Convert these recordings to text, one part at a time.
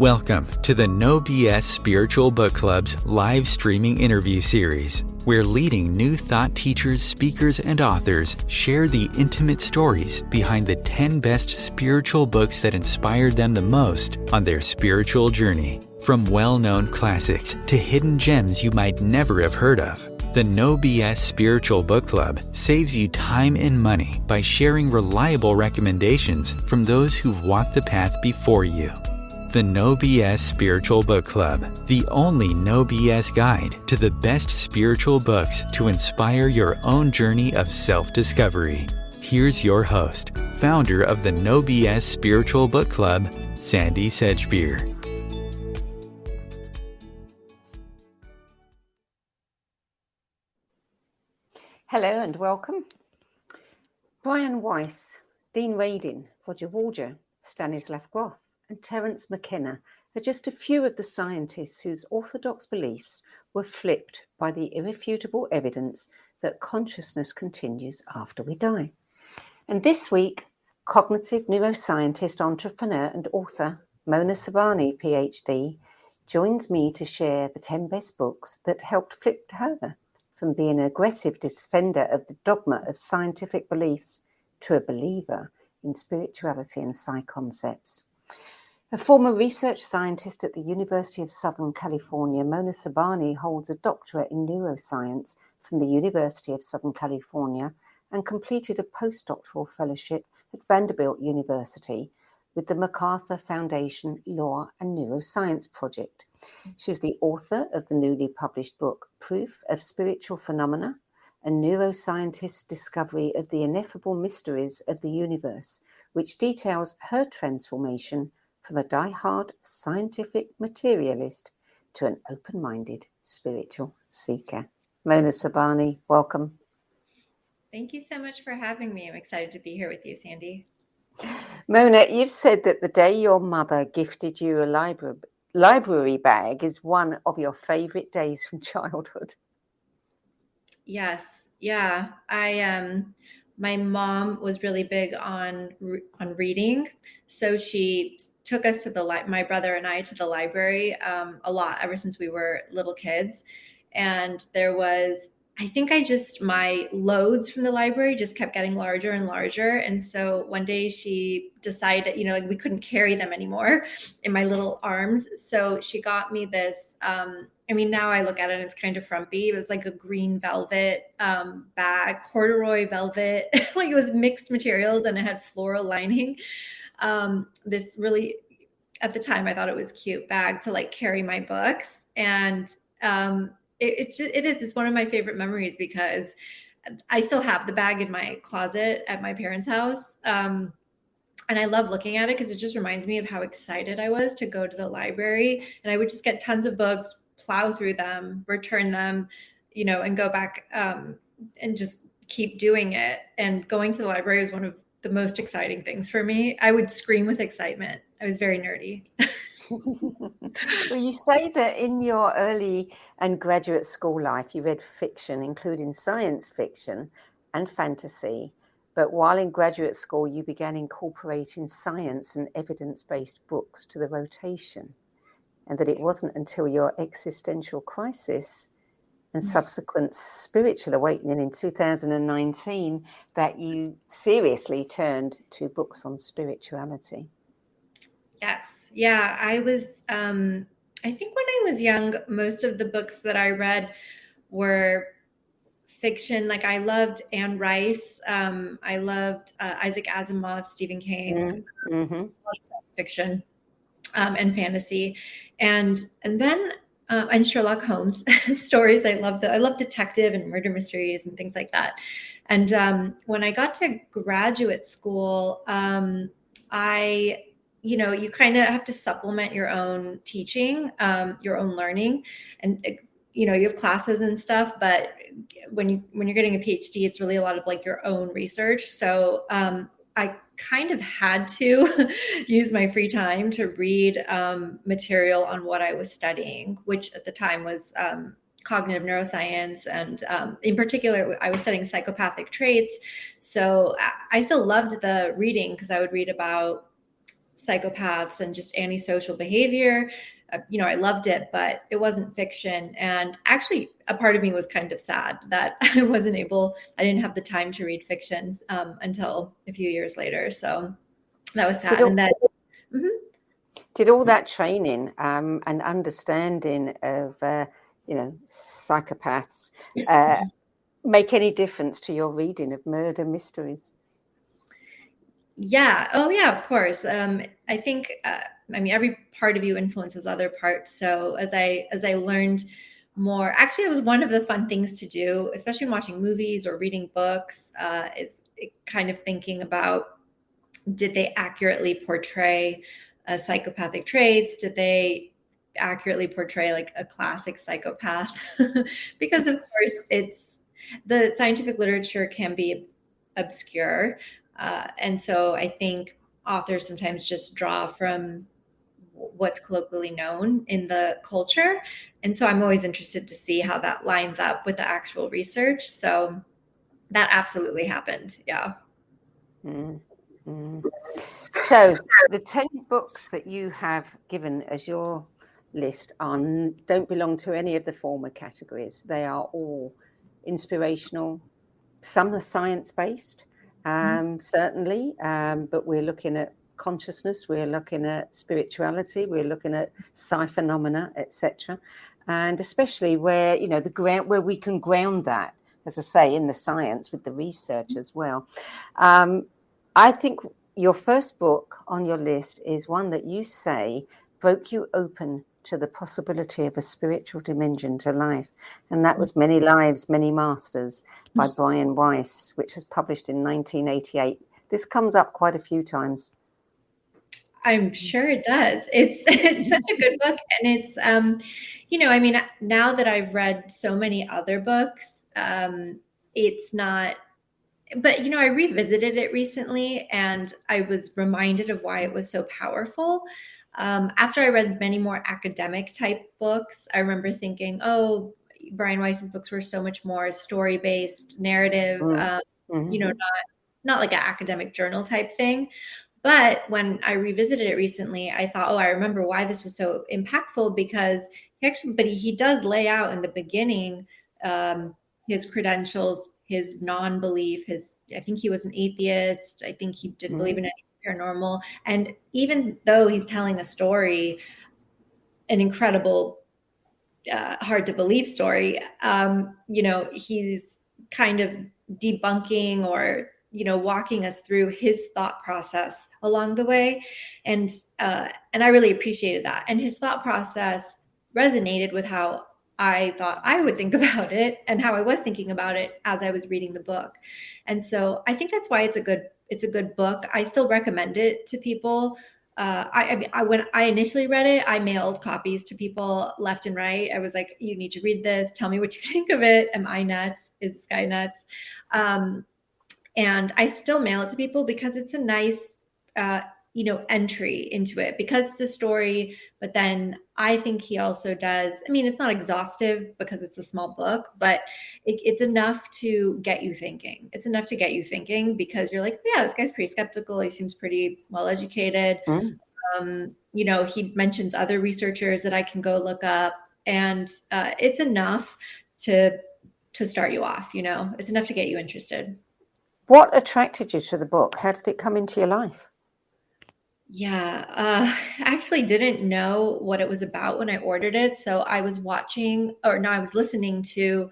Welcome to the No BS Spiritual Book Club's live streaming interview series, where leading new thought teachers, speakers, and authors share the intimate stories behind the 10 best spiritual books that inspired them the most on their spiritual journey. From well-known classics to hidden gems you might never have heard of, the No BS Spiritual Book Club saves you time and money by sharing reliable recommendations from those who've walked the path before you. The No BS Spiritual Book Club, the only no BS guide to the best spiritual books to inspire your own journey of self-discovery. Here's your host, founder of the No BS Spiritual Book Club, Sandie Sedgbeer. Hello and welcome. Brian Weiss, Dean Radin, Roger Woolger, Stanislav Grof, and Terence McKenna are just a few of the scientists whose orthodox beliefs were flipped by the irrefutable evidence that consciousness continues after we die. And this week, cognitive neuroscientist, entrepreneur, and author Mona Sobhani PhD joins me to share the 10 best books that helped flip her from being an aggressive defender of the dogma of scientific beliefs to a believer in spirituality and psi concepts. A former research scientist at the University of Southern California, Mona Sobhani holds a doctorate in neuroscience from the University of Southern California and completed a postdoctoral fellowship at Vanderbilt University with the MacArthur Foundation Law and Neuroscience Project. She's the author of the newly published book, Proof of Spiritual Phenomena, a neuroscientist's discovery of the ineffable mysteries of the universe, which details her transformation from a diehard scientific materialist to an open-minded spiritual seeker. Mona Sobhani, welcome. Thank you so much for having me. I'm excited to be here with you, Sandie. Mona, you've said that the day your mother gifted you a library bag is one of your favorite days from childhood. Yes. Yeah. My mom was really big on reading. So she took us to my brother and I to the library a lot ever since we were little kids. And there was, my loads from the library just kept getting larger and larger. And so one day she decided, we couldn't carry them anymore in my little arms. So she got me this, now I look at it and it's kind of frumpy. It was like a green velvet bag, corduroy velvet, like it was mixed materials and it had floral lining. This really, at the time, I thought it was cute bag to like carry my books. And it's one of my favorite memories because I still have the bag in my closet at my parents' house. And I love looking at it because it just reminds me of how excited I was to go to the library. And I would just get tons of books, plow through them, return them, and go back and just keep doing it. And going to the library was one of the most exciting things for me. I would scream with excitement. I was very nerdy. Well, you say that in your early and graduate school life, you read fiction, including science fiction and fantasy. But while in graduate school, you began incorporating science and evidence-based books to the rotation. And that it wasn't until your existential crisis and subsequent spiritual awakening in 2019 that you seriously turned to books on spirituality. Yes. Yeah. I was, I think when I was young, most of the books that I read were fiction. Like I loved Anne Rice. I loved Isaac Asimov, Stephen King, fiction and fantasy. And then and Sherlock Holmes stories. I love detective and murder mysteries and things like that. And when I got to graduate school, you kind of have to supplement your own teaching, your own learning, and you have classes and stuff. But when you're getting a PhD, it's really a lot of like your own research. So I kind of had to use my free time to read material on what I was studying, which at the time was cognitive neuroscience. And in particular, I was studying psychopathic traits. So I still loved the reading because I would read about psychopaths and just antisocial behavior. I loved it, but it wasn't fiction. And actually, a part of me was kind of sad that I didn't have the time to read fictions until a few years later. So that was sad. And then, did all that training and understanding of, psychopaths make any difference to your reading of murder mysteries? Yeah. Oh, yeah, of course. I think, every part of you influences other parts. So as I learned more, actually, it was one of the fun things to do, especially when watching movies or reading books, is kind of thinking about, did they accurately portray psychopathic traits? Did they accurately portray like a classic psychopath? Because of course the scientific literature can be obscure. And so I think authors sometimes just draw from what's colloquially known in the culture. And so I'm always interested to see how that lines up with the actual research. So that absolutely happened. Yeah. Mm-hmm. So the 10 books that you have given as your list don't belong to any of the former categories. They are all inspirational. Some are science-based, certainly, but we're looking at consciousness, we're looking at spirituality, we're looking at psi phenomena, etc. And especially where, where we can ground that, as I say, in the science with the research as well. I think your first book on your list is one that you say broke you open to the possibility of a spiritual dimension to life. And that was Many Lives, Many Masters by Brian Weiss, which was published in 1988. This comes up quite a few times. I'm sure it does. It's such a good book. And it's, now that I've read so many other books, it's not, but, I revisited it recently and I was reminded of why it was so powerful. After I read many more academic type books, I remember thinking, oh, Brian Weiss's books were so much more story-based, narrative, not like an academic journal type thing. But when I revisited it recently, I thought, I remember why this was so impactful, because he does lay out in the beginning his credentials, his non-belief, I think he was an atheist. I think he didn't believe in anything paranormal. And even though he's telling a story, an incredible, hard to believe story, he's kind of debunking or, walking us through his thought process along the way. And I really appreciated that. And his thought process resonated with how I thought I would think about it and how I was thinking about it as I was reading the book. And so I think that's why it's a good book. I still recommend it to people. When I initially read it, I mailed copies to people left and right. I was like, you need to read this. Tell me what you think of it. Am I nuts? Is this guy nuts? And I still mail it to people because it's a nice, entry into it, because it's a story. But then I think he also does, it's not exhaustive because it's a small book, but it's enough to get you thinking. It's enough to get you thinking because you're like, yeah, this guy's pretty skeptical. He seems pretty well-educated. He mentions other researchers that I can go look up, and it's enough to start you off. It's enough to get you interested. What attracted you to the book? How did it come into your life? Yeah, I actually didn't know what it was about when I ordered it. So I was listening to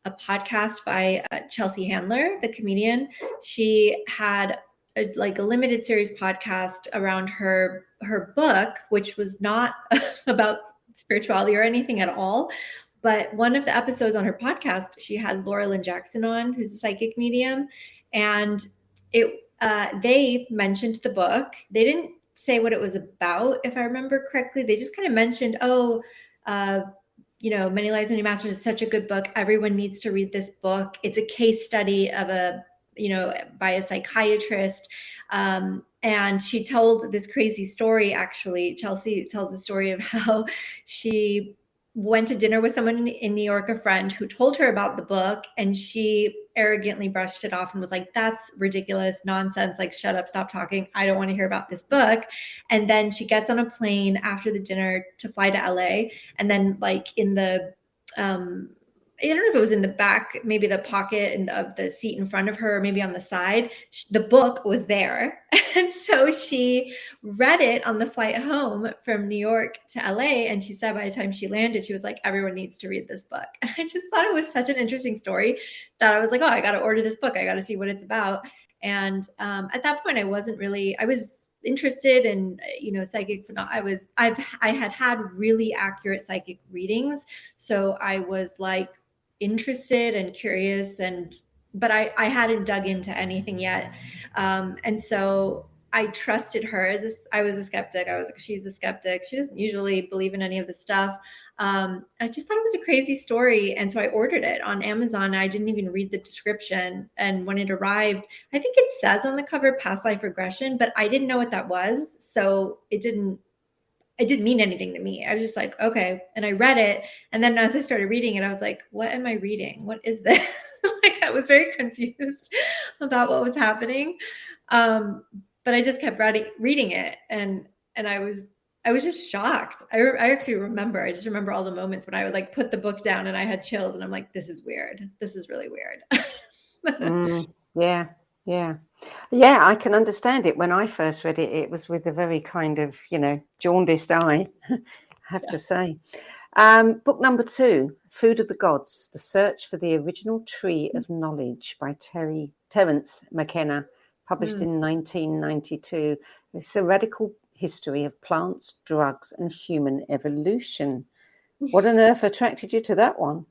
a podcast by Chelsea Handler, the comedian. She had a limited series podcast around her book, which was not about spirituality or anything at all. But one of the episodes on her podcast, she had Laura Lynn Jackson on, who's a psychic medium. And they mentioned the book. They didn't say what it was about, if I remember correctly. They just kind of mentioned, Many Lives, Many Masters is such a good book. Everyone needs to read this book. It's a case study of by a psychiatrist. And she told this crazy story, actually. Chelsea tells the story of how she went to dinner with someone in New York, a friend who told her about the book, and she arrogantly brushed it off and was like, that's ridiculous, nonsense, like, shut up, stop talking. I don't want to hear about this book. And then she gets on a plane after the dinner to fly to LA. And then like in the, I don't know if it was in the back, maybe the pocket of the seat in front of her, or maybe on the side, the book was there. And so she read it on the flight home from New York to LA. And she said by the time she landed, she was like, everyone needs to read this book. And I just thought it was such an interesting story that I was like, oh, I got to order this book. I got to see what it's about. And at that point, I was interested in, psychic phenomena. I had really accurate psychic readings. So I was like interested and curious, but I hadn't dug into anything yet. And so I trusted her I was a skeptic. I was like, she's a skeptic. She doesn't usually believe in any of this stuff. I just thought it was a crazy story. And so I ordered it on Amazon. I didn't even read the description. And when it arrived, I think it says on the cover past life regression, but I didn't know what that was. So it didn't mean anything to me. I was just like, okay. And I read it. And then as I started reading it, I was like, what am I reading? What is this? Like, I was very confused about what was happening. But I just kept reading it. And I was just shocked. I actually remember, I just remember all the moments when I would like put the book down and I had chills and I'm like, this is weird. This is really weird. Yeah, I can understand it. When I first read it, it was with a very kind of, jaundiced eye, I have to say. Book number 2, Food of the Gods, The Search for the Original Tree of Knowledge by Terence McKenna, published in 1992. It's a radical history of plants, drugs, and human evolution. What on earth attracted you to that one?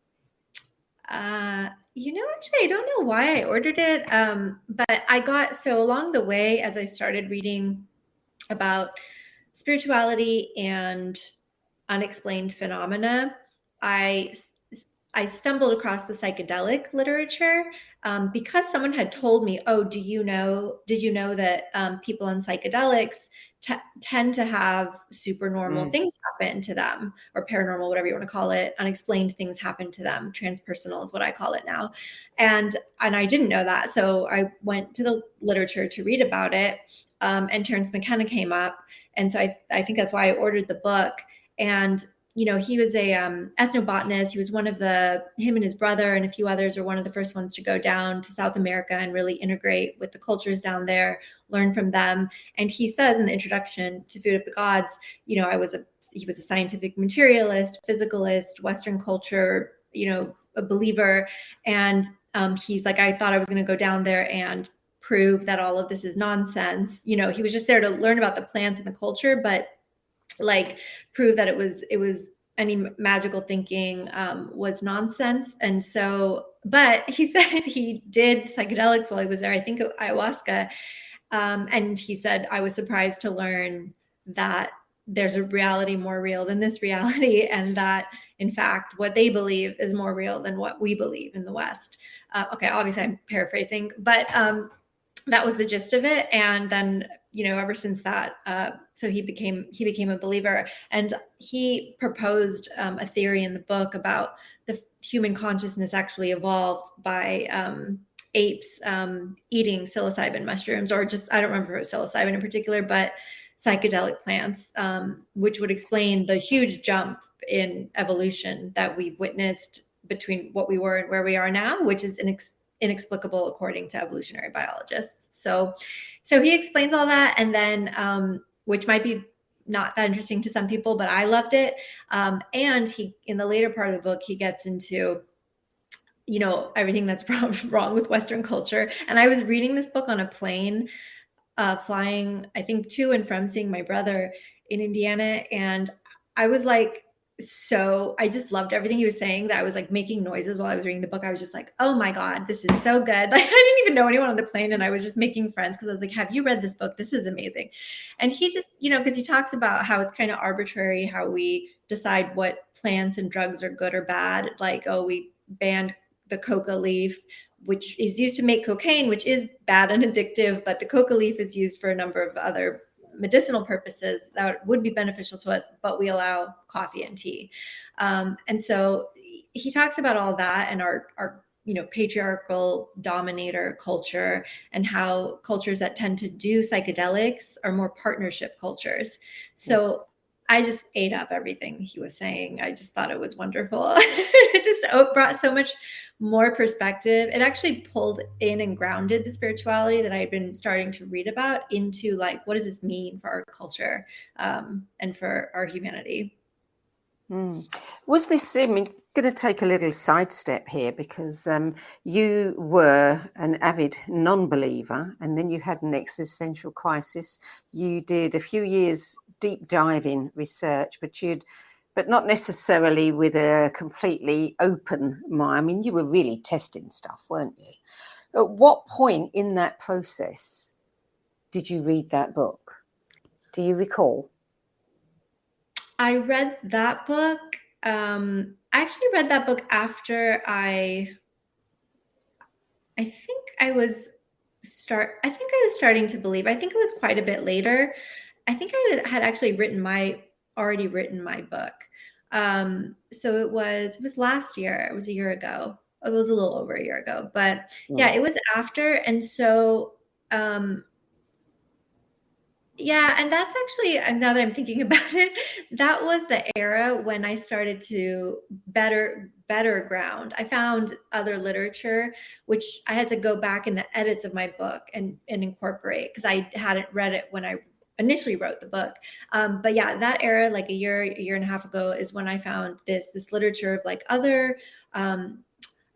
Actually, I don't know why I ordered it. But I got, so along the way, as I started reading about spirituality and unexplained phenomena, I stumbled across the psychedelic literature because someone had told me, oh, did you know that people on psychedelics tend to have supernormal things happen to them, or paranormal, whatever you want to call it, unexplained things happen to them. Transpersonal is what I call it now. And I didn't know that. So I went to the literature to read about it. And Terence McKenna came up. And so I think that's why I ordered the book. And he was a ethnobotanist. He was him and his brother and a few others are one of the first ones to go down to South America and really integrate with the cultures down there, learn from them. And he says in the introduction to Food of the Gods, he was a scientific materialist, physicalist, Western culture, a believer. And he's like, I thought I was going to go down there and prove that all of this is nonsense. He was just there to learn about the plants and the culture, but like prove that it was any magical thinking was nonsense. And so, but he said he did psychedelics while he was there, I think ayahuasca. And he said, I was surprised to learn that there's a reality more real than this reality. And that in fact, what they believe is more real than what we believe in the West. Okay. Obviously I'm paraphrasing, but that was the gist of it. And then, ever since that, so he became a believer, and he proposed a theory in the book about the human consciousness actually evolved by apes eating psilocybin mushrooms, or just, I don't remember if it was psilocybin in particular, but psychedelic plants, which would explain the huge jump in evolution that we've witnessed between what we were and where we are now, which is inexplicable according to evolutionary biologists. So he explains all that, and then which might be not that interesting to some people, but I loved it. And he, in the later part of the book, he gets into everything that's wrong with Western culture. And I was reading this book on a plane, flying, I think, to and from seeing my brother in Indiana, and I was like, so I just loved everything he was saying, that I was like making noises while I was reading the book. I was just like, oh my God, this is so good. Like, I didn't even know anyone on the plane, and I was just making friends because I was like, have you read this book? This is amazing. And he just, because he talks about how it's kind of arbitrary how we decide what plants and drugs are good or bad. Like, oh, we banned the coca leaf, which is used to make cocaine, which is bad and addictive, but the coca leaf is used for a number of other medicinal purposes that would be beneficial to us, but we allow coffee and tea. And so he talks about all that and our patriarchal dominator culture, and how cultures that tend to do psychedelics are more partnership cultures. So Yes. I just ate up everything he was saying. I just thought it was wonderful. It just brought so much more perspective. It actually pulled in and grounded the spirituality that I had been starting to read about into, like, what does this mean for our culture and for our humanity? Was this, I mean, going to take a little sidestep here, because you were an avid non-believer, and then you had an existential crisis. You did a few years deep diving research, but not necessarily with a completely open mind. I mean, you were really testing stuff, weren't you? At what point in that process did you read that book? Do you recall? I read that book. I actually read that book after I think I was starting to believe. I think it was quite a bit later. I think I had actually already written my book. So it was last year. It was a year ago. It was a little over a year ago, but yeah, it was after. And so, yeah, and that's actually, now that I'm thinking about it, that was the era when I started to better ground. I found other literature, which I had to go back in the edits of my book and incorporate, because I hadn't read it when I initially wrote the book. But yeah, that era, like a year and a half ago, is when I found this literature of like other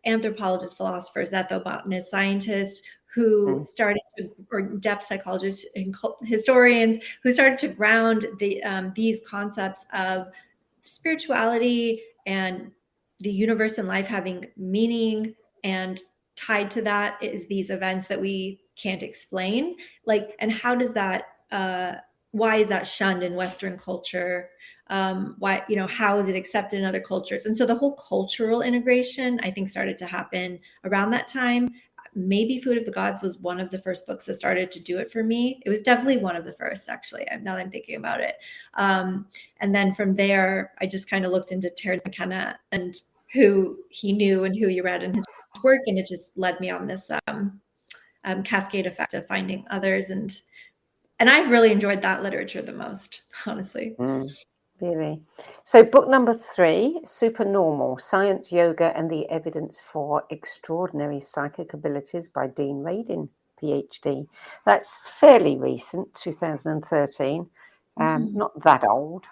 anthropologists, philosophers, ethnobotanists, scientists who started to, or depth psychologists and historians who started to ground these concepts of spirituality and the universe and life having meaning, and tied to that is these events that we can't explain. Like, and how does that, why is that shunned in Western culture? Why, how is it accepted in other cultures? And so the whole cultural integration, I think, started to happen around that time. Maybe Food of the Gods was one of the first books that started to do it for me. It was definitely one of the first, actually, now that I'm thinking about it. And then from there, I just kind of looked into Terence McKenna and who he knew and who he read in his work. And it just led me on this cascade effect of finding others. And I've really enjoyed that literature the most, honestly. Really. So book number 3, Supernormal, Science, Yoga and the Evidence for Extraordinary Psychic Abilities by Dean Radin, Ph.D. That's fairly recent, 2013. Not that old.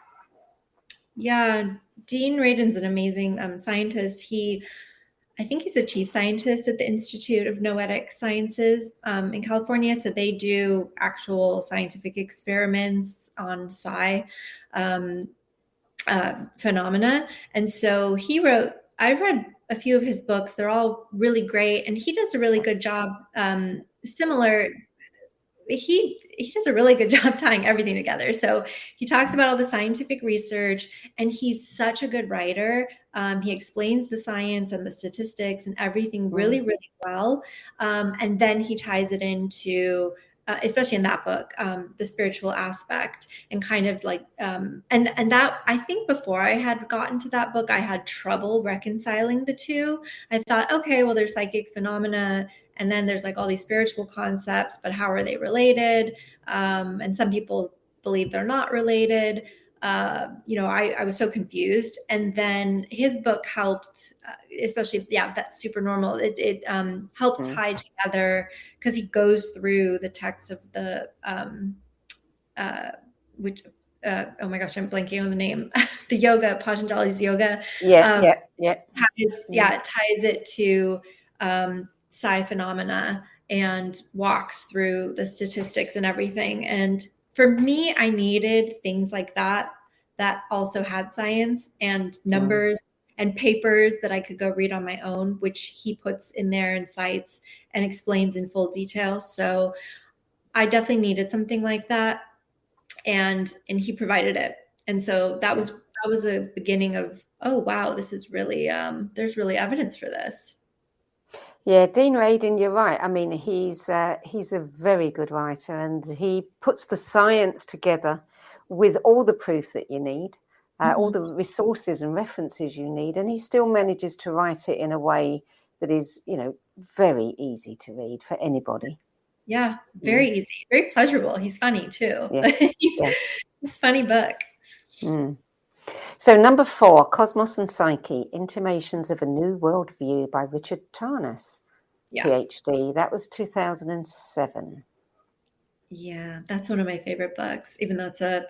Yeah, Dean Radin's an amazing scientist. I think he's the chief scientist at the Institute of Noetic Sciences in California. So they do actual scientific experiments on psi phenomena. And so I've read a few of his books. They're all really great. And he does a really good job. He does a really good job tying everything together. So he talks about all the scientific research, and he's such a good writer. He explains the science and the statistics and everything really, really well. And then he ties it into, especially in that book, the spiritual aspect, and kind of like, and that, I think before I had gotten to that book, I had trouble reconciling the two. I thought, okay, well, there's psychic phenomena, and then there's like all these spiritual concepts, but how are they related? And some people believe they're not related. I was so confused. And then his book helped, especially, that Supernormal. It helped tie together, because he goes through the text of the, oh my gosh, I'm blanking on the name. The yoga, Patanjali's yoga. Ties it to psi phenomena and walks through the statistics and everything. And for me, I needed things like that also had science and numbers and papers that I could go read on my own, which he puts in there and cites and explains in full detail. So I definitely needed something like that. And he provided it. And so that was a beginning of, oh, wow, this is really, there's really evidence for this. Yeah, Dean Radin, you're right. I mean, he's a very good writer, and he puts the science together with all the proof that you need, all the resources and references you need, and he still manages to write it in a way that is, very easy to read for anybody. Yeah, very easy, very pleasurable. He's funny too. Yeah. He's a funny book. So number 4, Cosmos and Psyche, Intimations of a New Worldview by Richard Tarnas, Ph.D. That was 2007. Yeah, that's one of my favorite books, even though it's a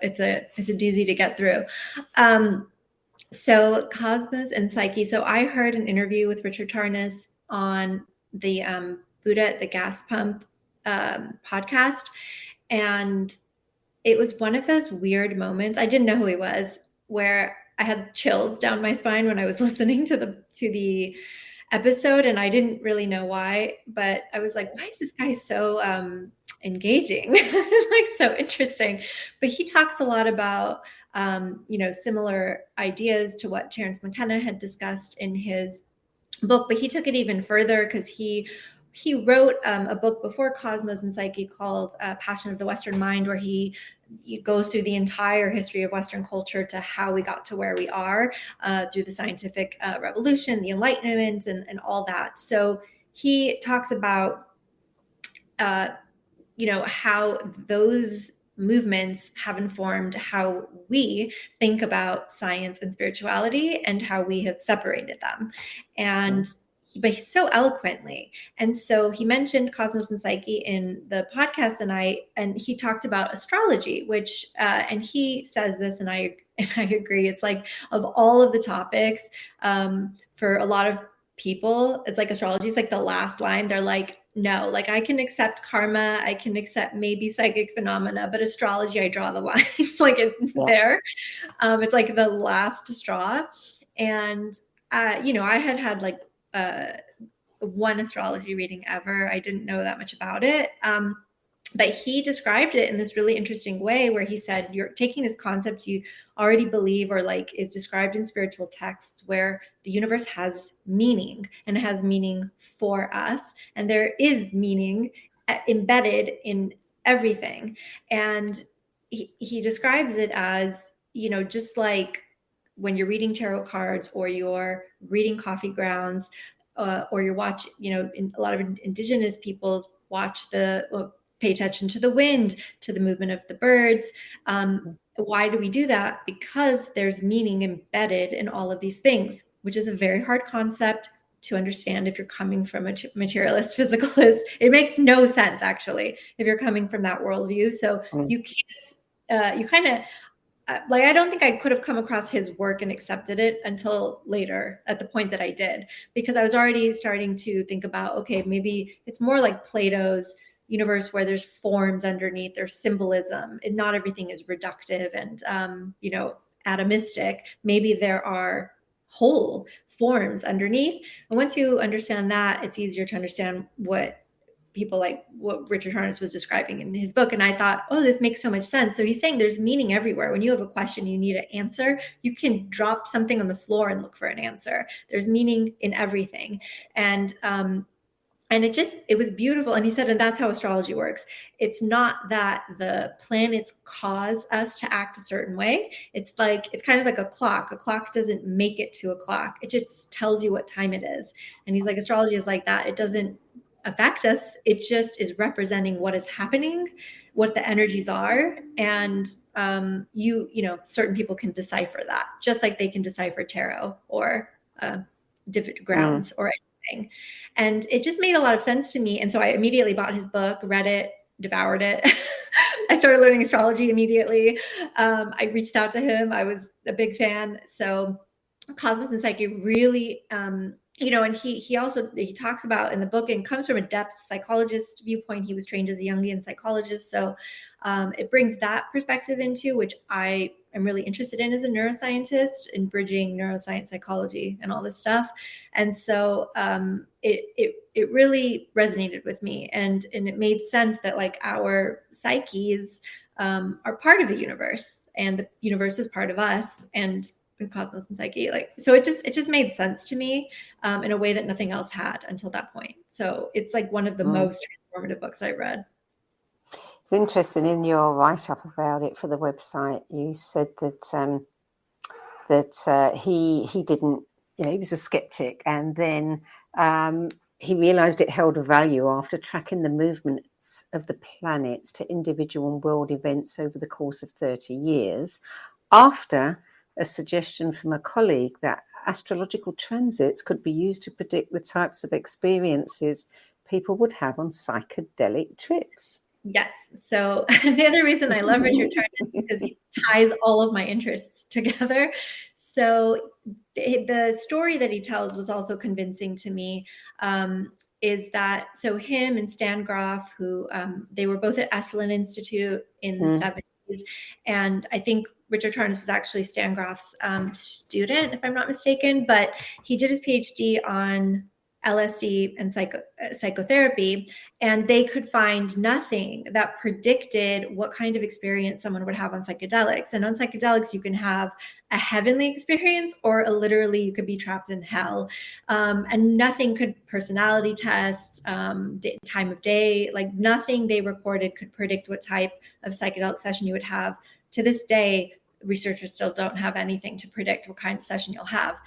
doozy to get through. So Cosmos and Psyche. So I heard an interview with Richard Tarnas on the Buddha at the Gas Pump podcast, and it was one of those weird moments. I didn't know who he was, where I had chills down my spine when I was listening to the episode, and I didn't really know why, but I was like, why is this guy so engaging? Like, so interesting. But he talks a lot about similar ideas to what Terence McKenna had discussed in his book, but he took it even further, because he wrote a book before Cosmos and Psyche called Passion of the Western Mind, where he goes through the entire history of Western culture to how we got to where we are through the scientific revolution, the Enlightenment, and all that. So he talks about, how those movements have informed how we think about science and spirituality, and how we have separated them. But so eloquently. And so he mentioned Cosmos and Psyche in the podcast, and he talked about astrology, which and he says this, and I agree. It's like, of all of the topics, for a lot of people, it's like astrology is like the last line. They're like, no, like, I can accept karma, I can accept maybe psychic phenomena, but astrology, I draw the line there. It's like the last straw. And I had like one astrology reading ever. I didn't know that much about it. But he described it in this really interesting way, where he said, you're taking this concept you already believe, or like is described in spiritual texts, where the universe has meaning, and it has meaning for us. And there is meaning embedded in everything. And he describes it as, just like when you're reading tarot cards, or you're reading coffee grounds, or you're watching, in a lot of indigenous peoples pay attention to the wind, to the movement of the birds. Why do we do that? Because there's meaning embedded in all of these things, which is a very hard concept to understand if you're coming from a materialist physicalist. It makes no sense, actually, if you're coming from that worldview. So you can't, you kind of, like, I don't think I could have come across his work and accepted it until later, at the point that I did, because I was already starting to think about, okay, maybe it's more like Plato's universe, where there's forms underneath, there's symbolism, and not everything is reductive and atomistic. Maybe there are whole forms underneath, and once you understand that, it's easier to understand what Richard Tarnas was describing in his book. And I thought, oh, this makes so much sense. So he's saying there's meaning everywhere. When you have a question, you need an answer, you can drop something on the floor and look for an answer. There's meaning in everything. And it was beautiful. And he said, and that's how astrology works. It's not that the planets cause us to act a certain way. It's kind of like a clock. A clock doesn't make it to a clock. It just tells you what time it is. And he's like, astrology is like that. It doesn't affect us. It just is representing what is happening, what the energies are. And certain people can decipher that, just like they can decipher tarot or different grounds or anything. And it just made a lot of sense to me. And so I immediately bought his book, read it, devoured it. I started learning astrology immediately. I reached out to him. I was a big fan. So Cosmos and Psyche really, and he talks about in the book, and comes from a depth psychologist viewpoint. He was trained as a Jungian psychologist. So it brings that perspective into, which I am really interested in as a neuroscientist, in bridging neuroscience, psychology, and all this stuff. And so it really resonated with me, and it made sense that, like, our psyches are part of the universe, and the universe is part of us, and the Cosmos and Psyche, so it just made sense to me in a way that nothing else had until that point. So it's like one of the most transformative books I read. It's interesting, in your write-up about it for the website, you said that he didn't he was a skeptic, and then he realized it held a value after tracking the movements of the planets to individual and world events over the course of 30 years, after a suggestion from a colleague that astrological transits could be used to predict the types of experiences people would have on psychedelic trips. Yes. So the other reason I love Richard Tarn is because he ties all of my interests together. So the story that he tells was also convincing to me. Is that so? Him and Stan Grof, who they were both at Esalen Institute in the 70s, and I think Richard Tarnas was actually Stan Grof's student, if I'm not mistaken. But he did his PhD on LSD and psychotherapy, and they could find nothing that predicted what kind of experience someone would have on psychedelics. And on psychedelics, you can have a heavenly experience, or literally you could be trapped in hell. And nothing could, personality tests, time of day, like nothing they recorded could predict what type of psychedelic session you would have. To this day, researchers still don't have anything to predict what kind of session you'll have.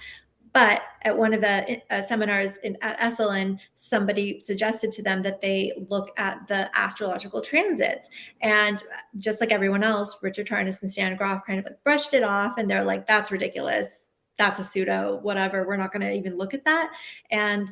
But at one of the seminars at Esalen, somebody suggested to them that they look at the astrological transits. And just like everyone else, Richard Tarnas and Stan Grof kind of like brushed it off. And they're like, that's ridiculous. That's a pseudo, whatever. We're not going to even look at that. And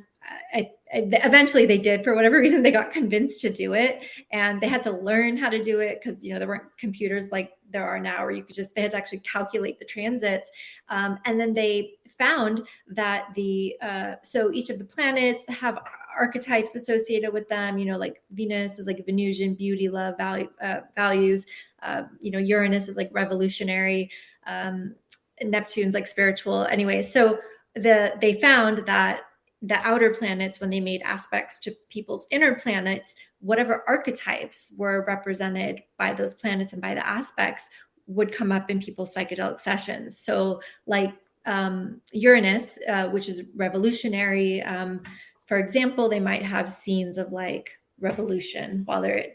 eventually they did. For whatever reason, they got convinced to do it. And they had to learn how to do it because, there weren't computers like there are now, where they had to actually calculate the transits. And then they found that so each of the planets have archetypes associated with them, like Venus is like a Venusian, beauty, love, values. Uranus is like revolutionary. Neptune's like spiritual. Anyway, so they found that the outer planets, when they made aspects to people's inner planets, whatever archetypes were represented by those planets and by the aspects would come up in people's psychedelic sessions. So like Uranus, which is revolutionary, for example, they might have scenes of like revolution while they're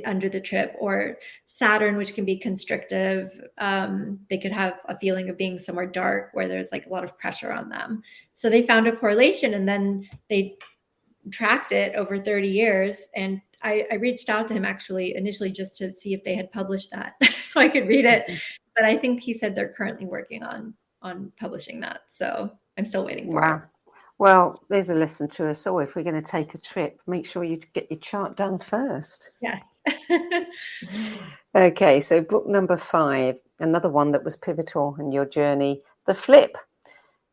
under the trip, or Saturn, which can be constrictive. They could have a feeling of being somewhere dark where there's like a lot of pressure on them. So they found a correlation, and then they tracked it over 30 years. And I reached out to him actually initially just to see if they had published that so I could read it. But I think he said they're currently working on publishing that. So I'm still waiting for it. Well, there's a lesson to us all. If we're going to take a trip, make sure you get your chart done first. Yes. Okay, so book number 5, another one that was pivotal in your journey, The Flip,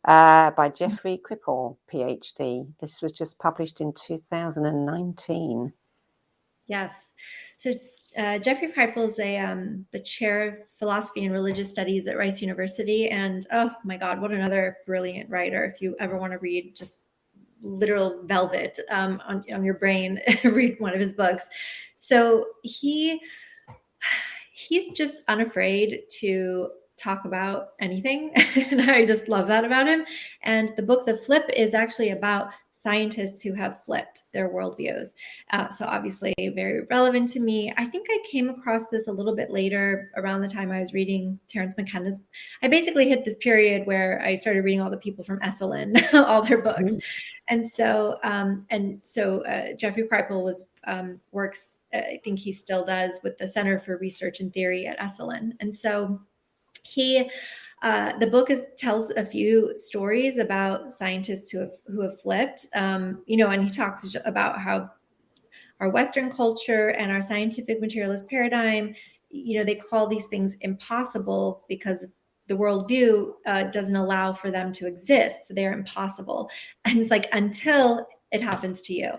by Jeffrey Kripal, Ph.D. This was just published in 2019. Yes. So Jeffrey Kripal is the chair of philosophy and religious studies at Rice University. And oh my God, what another brilliant writer. If you ever want to read just literal velvet on your brain, read one of his books. So he's just unafraid to talk about anything. And I just love that about him. And the book, The Flip, is actually about scientists who have flipped their worldviews. So obviously very relevant to me. I think I came across this a little bit later, around the time I was reading Terence McKenna's. I basically hit this period where I started reading all the people from Esalen, all their books. And so Jeffrey Kripal works, I think he still does, with the Center for Research and Theory at Esalen. And so the book tells a few stories about scientists who have flipped, and he talks about how our Western culture and our scientific materialist paradigm, they call these things impossible because the worldview doesn't allow for them to exist. So they're impossible. And it's like, until it happens to you.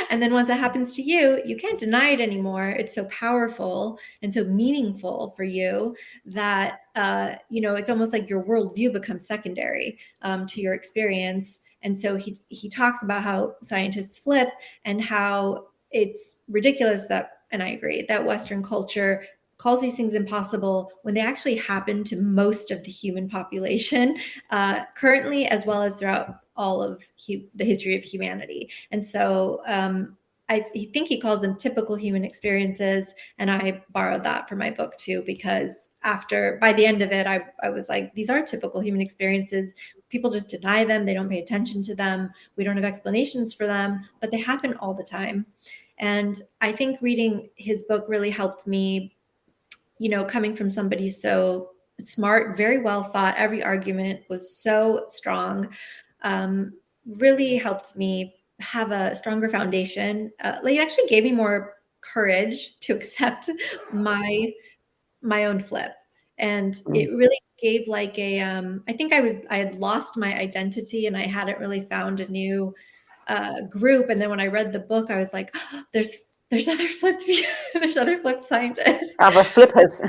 And then once it happens to you, you can't deny it anymore. It's so powerful and so meaningful for you that, it's almost like your worldview becomes secondary to your experience. And so he talks about how scientists flip and how it's ridiculous and I agree, that Western culture calls these things impossible when they actually happen to most of the human population currently, as well as throughout all of the history of humanity. And so I think he calls them typical human experiences. And I borrowed that for my book too, because by the end of it, I was like, these are typical human experiences. people just deny them. They don't pay attention to them. We don't have explanations for them, but they happen all the time. And I think reading his book really helped me, coming from somebody so smart, very well thought, every argument was so strong, really helped me have a stronger foundation. It actually gave me more courage to accept my own flip. And it really gave like I think I had lost my identity and I hadn't really found a new group. And then when I read the book, I was like, oh, there's other flipped there's other flipped scientists. Other flippers.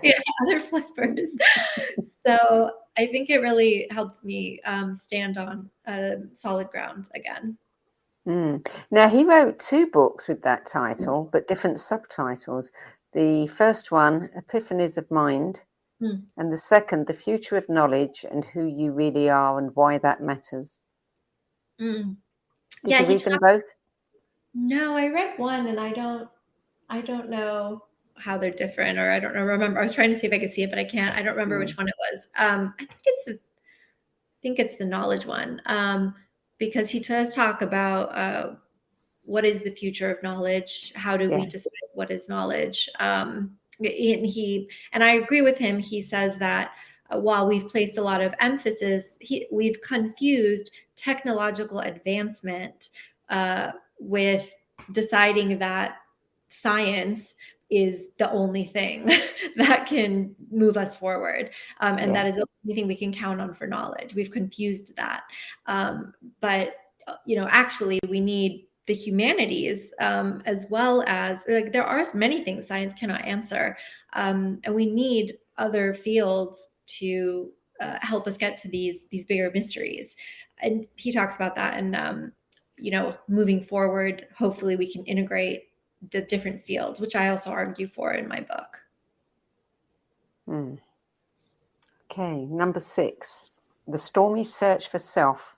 Yeah, other flippers. So I think it really helped me stand on solid ground again. Now, he wrote 2 books with that title, but different subtitles. The first one, Epiphanies of Mind, and the second, The Future of Knowledge and Who You Really Are and Why That Matters. Did you read them both? No, I read one and I don't know how they're different, or I don't remember. I was trying to see if I could see it, but I can't. I don't remember which one it was. I think it's the knowledge one, because he does talk about what is the future of knowledge? How do we decide what is knowledge? And I agree with him. He says that while we've placed a lot of emphasis, we've confused technological advancement with deciding that science is the only thing that can move us forward. And that is the only thing we can count on for knowledge. We've confused that. But, actually we need the humanities, as well as there are many things science cannot answer. And we need other fields to help us get to these bigger mysteries. And he talks about that. And, moving forward, hopefully we can integrate the different fields, which I also argue for in my book. Okay, number 6, The Stormy Search for Self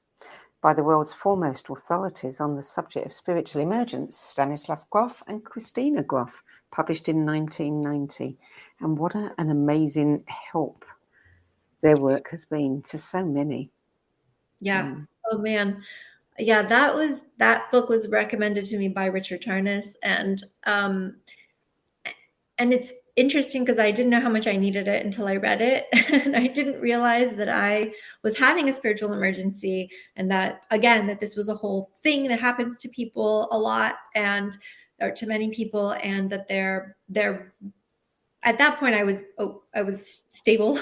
by the world's foremost authorities on the subject of spiritual emergence, Stanislav Grof and Christina Grof, published in 1990. And what an amazing help their work has been to so many. Yeah. Oh, man. Yeah, that book was recommended to me by Richard Tarnas, and it's interesting because I didn't know how much I needed it until I read it, and I didn't realize that I was having a spiritual emergency, and that this was a whole thing that happens to people a lot, or to many people, and that they're at that point I was stable,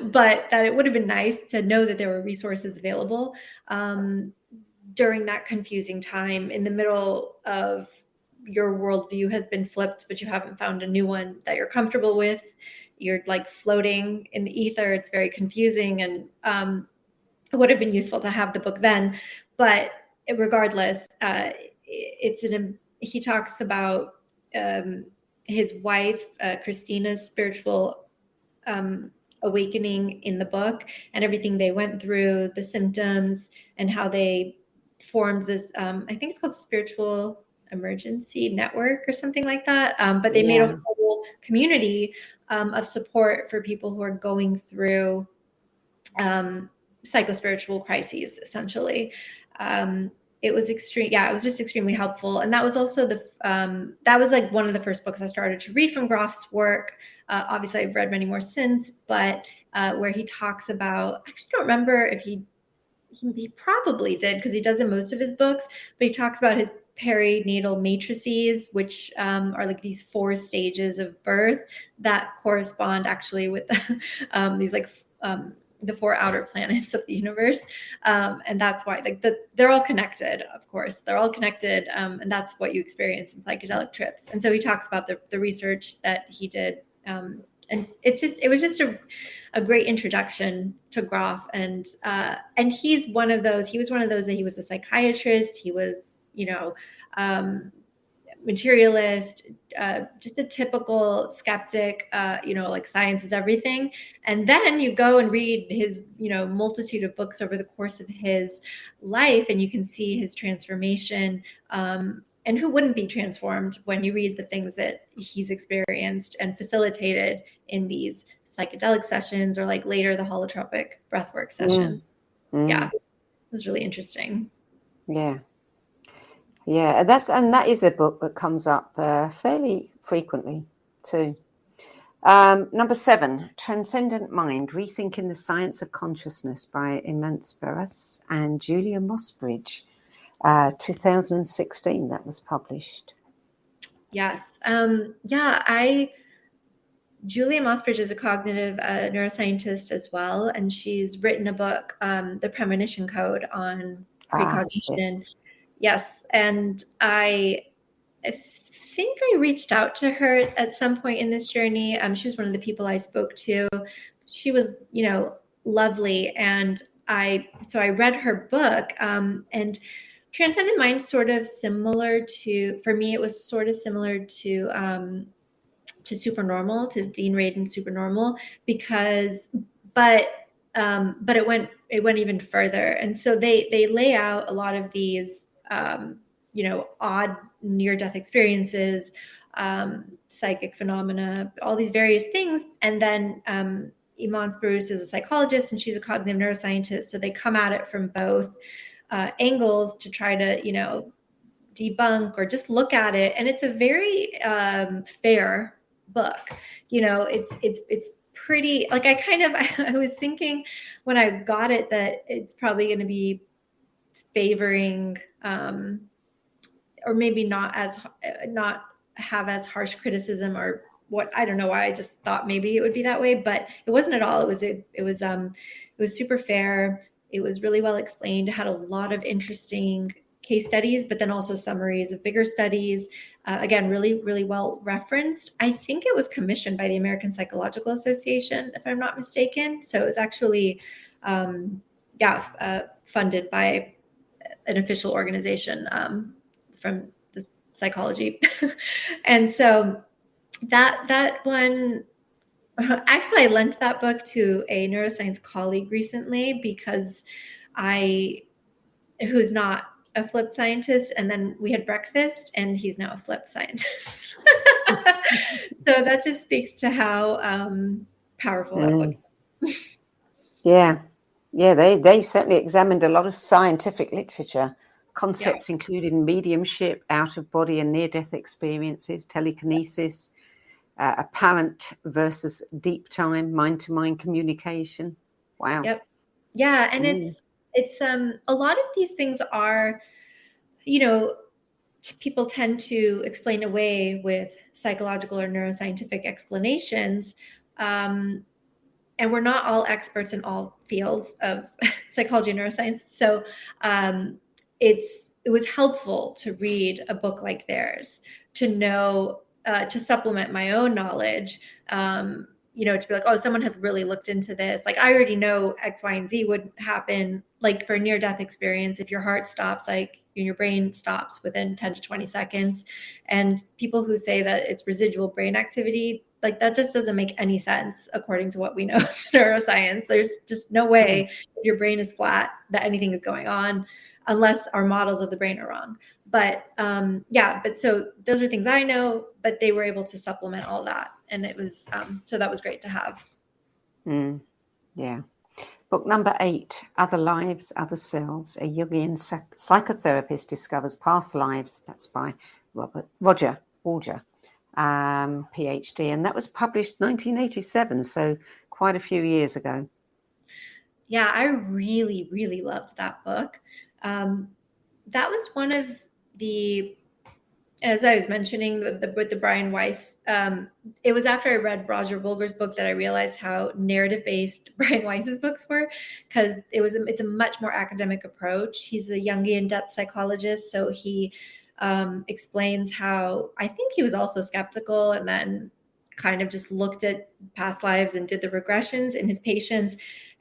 but that it would have been nice to know that there were resources available during that confusing time in the middle of your worldview has been flipped, but you haven't found a new one that you're comfortable with. You're like floating in the ether. It's very confusing, and it would have been useful to have the book then. But regardless, he talks about his wife, Christina's spiritual awakening in the book, and everything they went through, the symptoms, and how they formed this, I think it's called Spiritual Emergency Network or something like that. But they made a whole community of support for people who are going through psychospiritual crises, essentially. It was extreme. Yeah, it was just extremely helpful. And that was also that was like one of the first books I started to read from Grof's work. Obviously I've read many more since, but where he talks about, I actually don't remember if he probably did, because he does in most of his books, but he talks about his perinatal matrices, which are like these 4 stages of birth that correspond actually with these the 4 outer planets of the universe. And that's why they're all connected, of course, they're all connected. And that's what you experience in psychedelic trips. And so he talks about the research that he did. And it was just a great introduction to Grof. And he was one of those that he was a psychiatrist. He was, materialist, just a typical skeptic, like science is everything. And then you go and read his, multitude of books over the course of his life, and you can see his transformation. And who wouldn't be transformed when you read the things that he's experienced and facilitated in these psychedelic sessions or like later the holotropic breathwork sessions. Yeah, it was really interesting. Yeah. That is a book that comes up fairly frequently too. Number 7, Transcendent Mind, Rethinking the Science of Consciousness by Emanciparas and Julia Mossbridge, 2016, that was published. Yes. Julia Mossbridge is a cognitive neuroscientist as well, and she's written a book, The Premonition Code, on precognition. Yes. And I think I reached out to her at some point in this journey. She was one of the people I spoke to. She was, lovely. And so I read her book, and Transcendent Mind for me, it was sort of similar to Supernormal, to Dean Radin Supernormal, but it went even further. And so they lay out a lot of these, odd near-death experiences, psychic phenomena, all these various things. And then Iman Bruce is a psychologist and she's a cognitive neuroscientist. So they come at it from both angles to try to, debunk or just look at it. And it's a very fair book. It's pretty, like, I was thinking when I got it that it's probably going to be favoring or maybe not have as harsh criticism, or what, I don't know why I just thought maybe it would be that way, but it wasn't at all. It was super fair. It was really well explained. It had a lot of interesting case studies, but then also summaries of bigger studies. Again, really, really well referenced. I think it was commissioned by the American Psychological Association, if I'm not mistaken. So it was actually, funded by an official organization from the psychology. And so that one, actually, I lent that book to a neuroscience colleague recently because who's not a flipped scientist, and then we had breakfast and he's now a flipped scientist. So that just speaks to how powerful that book is. Yeah, they certainly examined a lot of scientific literature, concepts including mediumship, out-of-body and near-death experiences, telekinesis, apparent versus deep time, mind-to-mind communication. Wow. Yep. Yeah, and it's a lot of these things are, people tend to explain away with psychological or neuroscientific explanations. And we're not all experts in all fields of psychology and neuroscience. So it was helpful to read a book like theirs, to know, to supplement my own knowledge, to be like, oh, someone has really looked into this. Like, I already know X, Y, and Z would happen. Like for a near-death experience, if your heart stops, like your brain stops within 10 to 20 seconds. And people who say that it's residual brain activity, like that just doesn't make any sense according to what we know in neuroscience. There's just no way if your brain is flat that anything is going on, unless our models of the brain are wrong. But but so those are things I know, but they were able to supplement all that. And it was, so that was great to have. Yeah. Book number 8, Other Lives, Other Selves, a Jungian psychotherapist discovers past lives. That's by Roger Woolger, Ph.D. And that was published 1987, so quite a few years ago. Yeah, I really, really loved that book. That was one of the, as I was mentioning with the Brian Weiss, it was after I read Roger Woolger's book that I realized how narrative-based Brian Weiss's books were, because it's a much more academic approach. He's a Jungian depth psychologist, so he explains how, I think he was also skeptical and then kind of just looked at past lives and did the regressions in his patients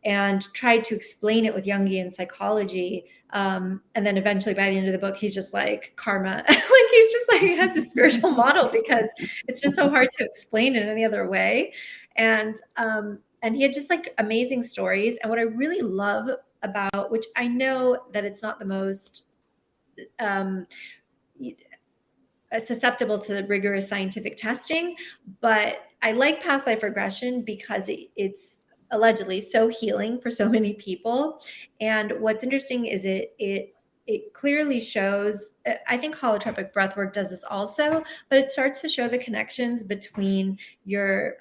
and tried to explain it with Jungian psychology. And then eventually by the end of the book, he's just like karma. Like he's just like, he has a spiritual model because it's just so hard to explain it any other way. And he had just like amazing stories. And what I really love about, which I know that it's not the most susceptible to the rigorous scientific testing. But I like past life regression because it's allegedly so healing for so many people. And what's interesting is it clearly shows, I think holotropic breathwork does this also, but it starts to show the connections between your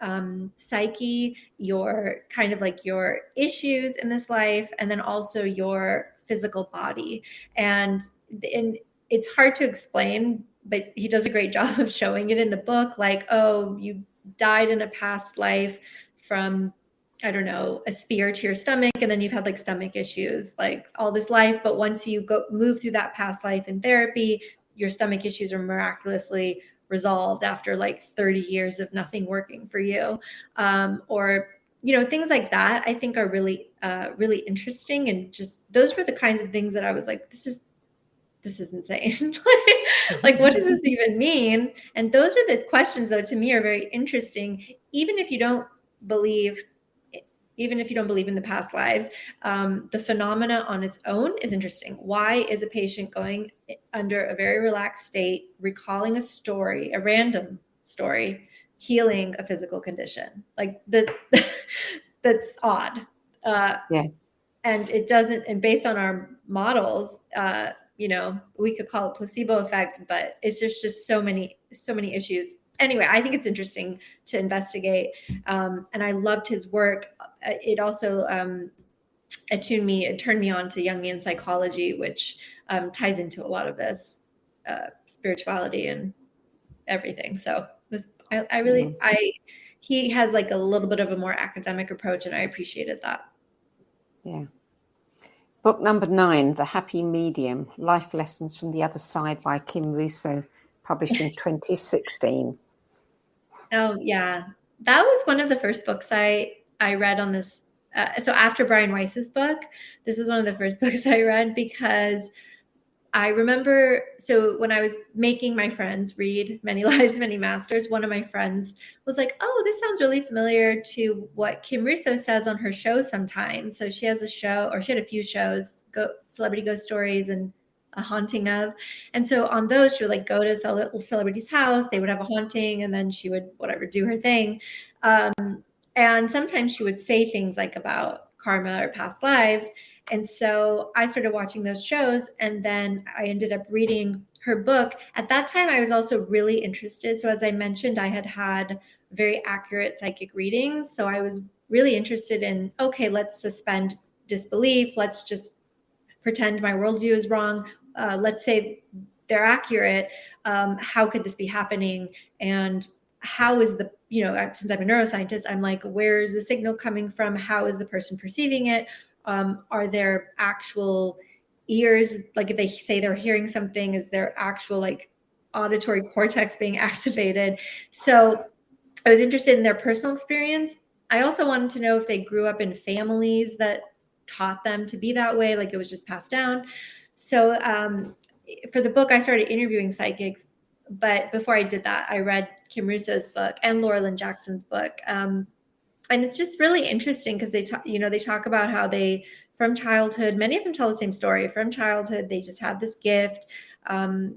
psyche, your kind of like your issues in this life, and then also your physical body. And it's hard to explain, but he does a great job of showing it in the book. Like, oh, you died in a past life from, I don't know, a spear to your stomach, and then you've had like stomach issues like all this life. But once you move through that past life in therapy, your stomach issues are miraculously resolved after like 30 years of nothing working for you. Or, things like that I think are really, really interesting. And just, those were the kinds of things that I was like, this is insane. Like, what does this even mean? And those are the questions, though, to me are very interesting. Even if you don't believe in the past lives, the phenomena on its own is interesting. Why is a patient going under a very relaxed state, recalling a story, a random story, healing a physical condition? Like that's odd. Yeah. And it doesn't, and based on our models, we could call it placebo effect, but it's just so many issues. Anyway, I think it's interesting to investigate. And I loved his work. It also it turned me on to Jungian psychology, which ties into a lot of this spirituality and everything. So he has like a little bit of a more academic approach, and I appreciated that. Yeah. Book number 9, The Happy Medium, Life Lessons from the Other Side by Kim Russo, published in 2016. Oh, yeah. That was one of the first books I read on this. So after Brian Weiss's book, this was one of the first books I read, because I remember, so when I was making my friends read Many Lives, Many Masters, one of my friends was like, oh, this sounds really familiar to what Kim Russo says on her show sometimes. So she has a show, or she had a few shows, Celebrity Ghost Stories and A Haunting Of. And so on those, she would like go to a celebrity's house, they would have a haunting, and then she would do her thing. And sometimes she would say things like about karma or past lives. And so I started watching those shows, and then I ended up reading her book. At that time, I was also really interested. So as I mentioned, I had very accurate psychic readings. So I was really interested in, okay, let's suspend disbelief. Let's just pretend my worldview is wrong. Let's say they're accurate. How could this be happening? And how is since I'm a neuroscientist, I'm like, where's the signal coming from? How is the person perceiving it? Are there actual ears? Like if they say they're hearing something, is there actual like auditory cortex being activated? So I was interested in their personal experience. I also wanted to know if they grew up in families that taught them to be that way, like it was just passed down. So for the book, I started interviewing psychics. But before I did that, I read Kim Russo's book and Laura Lynn Jackson's book. And it's just really interesting because they talk about how they, from childhood, many of them tell the same story. From childhood, they just had this gift,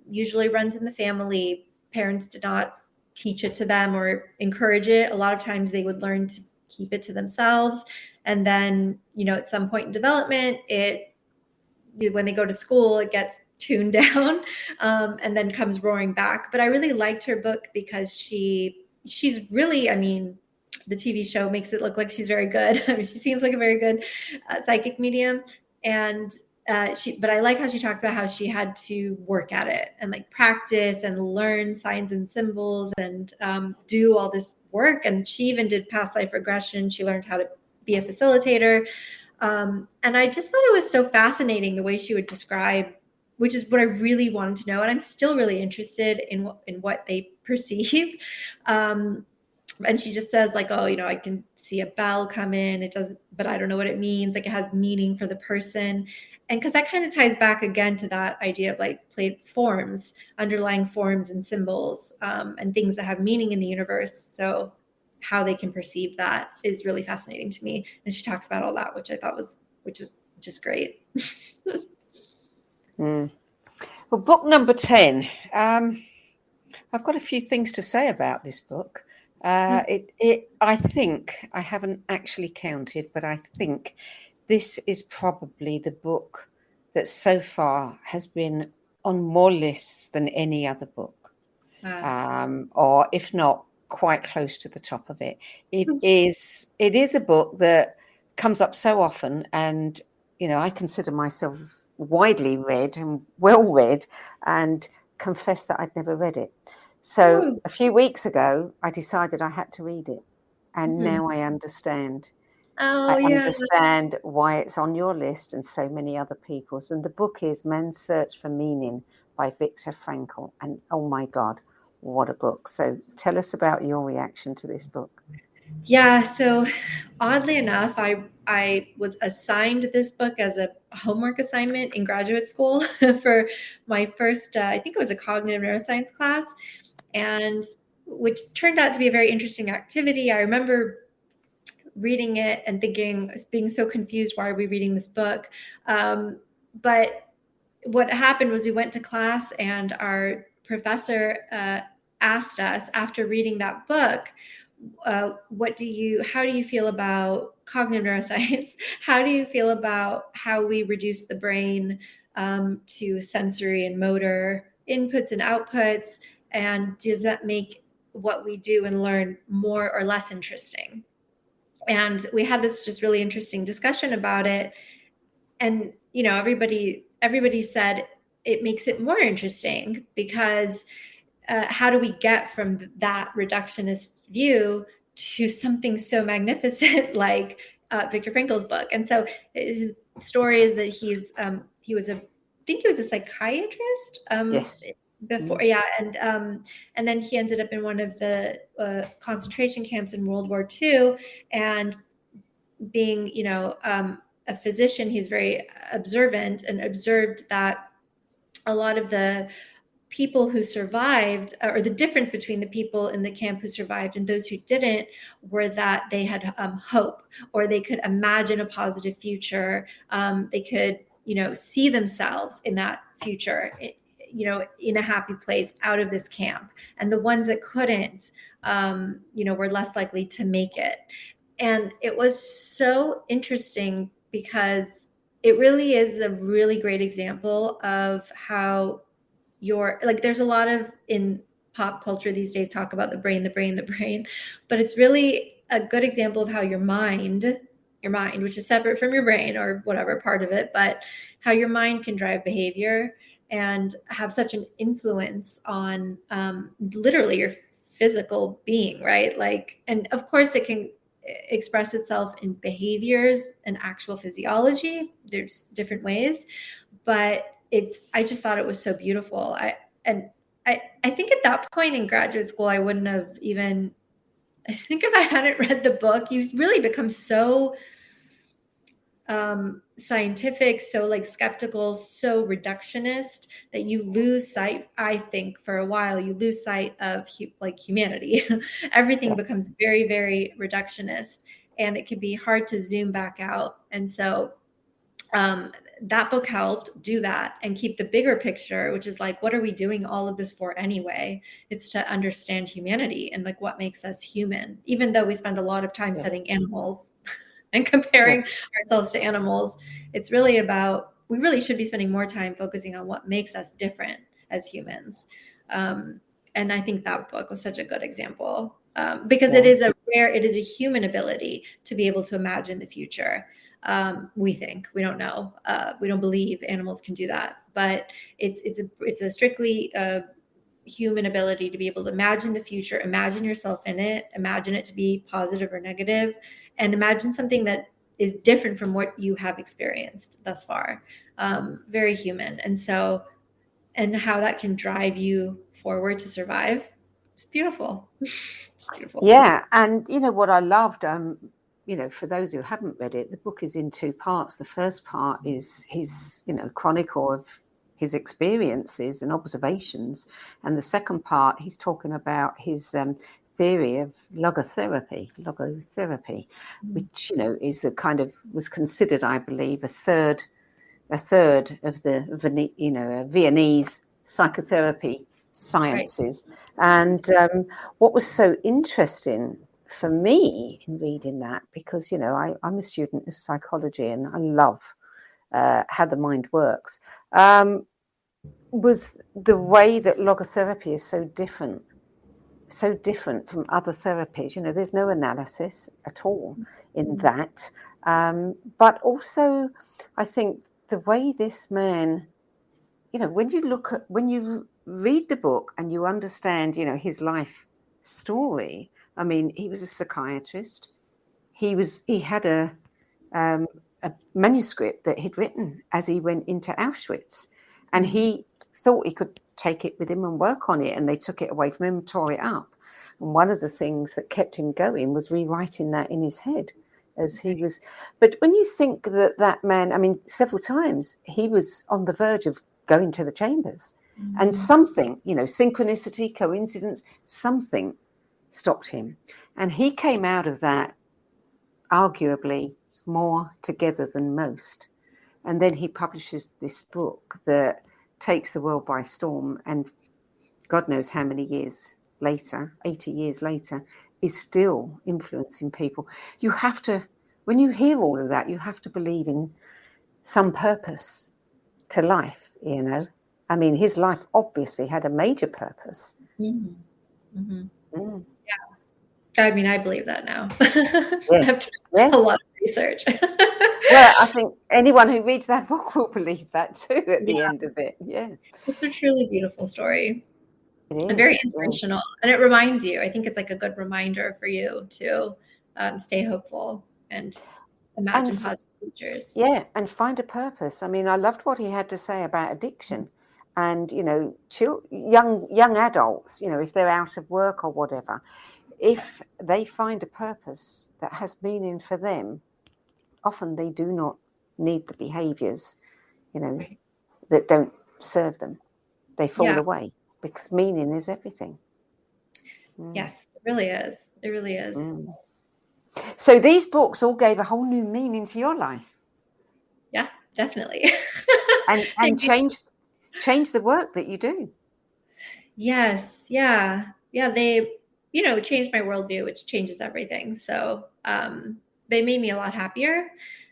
usually runs in the family. Parents did not teach it to them or encourage it. A lot of times they would learn to keep it to themselves. And then, at some point in development, when they go to school, it gets tuned down and then comes roaring back. But I really liked her book because she's really, the TV show makes it look like she's very good. She seems like a very good psychic medium. And but I like how she talks about how she had to work at it and like practice and learn signs and symbols and do all this work. And she even did past life regression. She learned how to be a facilitator. And I just thought it was so fascinating the way she would describe, which is what I really wanted to know. And I'm still really interested in what they perceive. And she just says like, oh, I can see a bell come in. It doesn't, but I don't know what it means. Like it has meaning for the person. And because that kind of ties back again to that idea of like played forms, underlying forms and symbols and things that have meaning in the universe. So how they can perceive that is really fascinating to me. And she talks about all that, which I thought was just great. Well, book number 10. I've got a few things to say about this book. I think, I haven't actually counted, but I think this is probably the book that so far has been on more lists than any other book. Wow. Or if not, quite close to the top of it. It is a book that comes up so often, and I consider myself widely read and well read, and confess that I'd never read it. So a few weeks ago, I decided I had to read it, and now I understand. I understand why it's on your list and so many other people's. And the book is Man's Search for Meaning by Viktor Frankl. And oh my God, what a book. So tell us about your reaction to this book. Yeah, so oddly enough, I was assigned this book as a homework assignment in graduate school for my first, I think it was a cognitive neuroscience class, and which turned out to be a very interesting activity. I remember reading it and being so confused, why are we reading this book? But what happened was we went to class, and our professor asked us, after reading that book, how do you feel about cognitive neuroscience? How do you feel about how we reduce the brain to sensory and motor inputs and outputs? And does that make what we do and learn more or less interesting? And we had this just really interesting discussion about it. And, everybody said it makes it more interesting, because how do we get from that reductionist view to something so magnificent like Viktor Frankl's book? And so his story is that he was a psychiatrist. Yes. Before, and then he ended up in one of the concentration camps in World War II, and being, a physician, he's very observant, and observed that a lot of the people who survived, or the difference between the people in the camp who survived and those who didn't, were that they had hope, or they could imagine a positive future. They could, see themselves in that future, in a happy place out of this camp. And the ones that couldn't, were less likely to make it. And it was so interesting, because it really is a really great example of how there's a lot of, in pop culture these days, talk about the brain, but it's really a good example of how your mind, which is separate from your brain or whatever part of it, but how your mind can drive behavior and have such an influence on literally your physical being, right? And of course it can express itself in behaviors and actual physiology. There's different ways, but I just thought it was so beautiful. I think at that point in graduate school, I wouldn't have even, I think if I hadn't read the book, you really become so scientific, so skeptical, so reductionist, that you lose sight, I think for a while, you lose sight of humanity. Everything becomes very, very reductionist, and it can be hard to zoom back out. And so that book helped do that and keep the bigger picture, which is what are we doing all of this for anyway? It's to understand humanity and what makes us human, even though we spend a lot of time studying animals and comparing ourselves to animals. It's really about, we really should be spending more time focusing on what makes us different as humans. And I think that book was such a good example, because it is a human ability to be able to imagine the future. We think, we don't know, we don't believe animals can do that, but it's a strictly human ability to be able to imagine the future, imagine yourself in it, imagine it to be positive or negative, and imagine something that is different from what you have experienced thus far. Very human. And so, and how that can drive you forward to survive. It's beautiful. It's beautiful. Yeah. And what I loved, for those who haven't read it, the book is in two parts. The first part is his, chronicle of his experiences and observations. And the second part, he's talking about his theory of logotherapy, which, is a kind of, was considered, I believe, a third of the, Viennese psychotherapy sciences. And what was so interesting for me in reading that, because, you know, I'm a student of psychology and I love how the mind works, was the way that logotherapy is so different from other therapies. You know, there's no analysis at all in that. But also, I think the way this man, you know, when you read the book and you understand, you know, his life story. I mean, he was a psychiatrist. He had a manuscript that he'd written as he went into Auschwitz, and he thought he could take it with him and work on it, and they took it away from him and tore it up. And one of the things that kept him going was rewriting that in his head as he was. But when you think that man, I mean, several times he was on the verge of going to the chambers, and something, you know, synchronicity, coincidence, something stopped him. And he came out of that arguably more together than most. And then he publishes this book that takes the world by storm, and God knows how many years later, 80 years later, is still influencing people. You have to, when you hear all of that, you have to believe in some purpose to life, you know. I mean, his life obviously had a major purpose. I mean, I believe that now. Yeah. I have to do a lot of research. Well, I think anyone who reads that book will believe that too at the end of it. Yeah. It's a truly beautiful story. It is. And very inspirational. And it reminds you, I think it's like a good reminder for you to stay hopeful and imagine positive futures. Yeah, and find a purpose. I mean, I loved what he had to say about addiction. And, you know, young adults, you know, if they're out of work or whatever, if they find a purpose that has meaning for them, often they do not need the behaviors, you know, that don't serve them. They fall away because meaning is everything. Yes, it really is. It really is. So these books all gave a whole new meaning to your life. Yeah, definitely. and change the work that you do. Yes. Yeah. Yeah. They, you know, changed my worldview, which changes everything. So they made me a lot happier.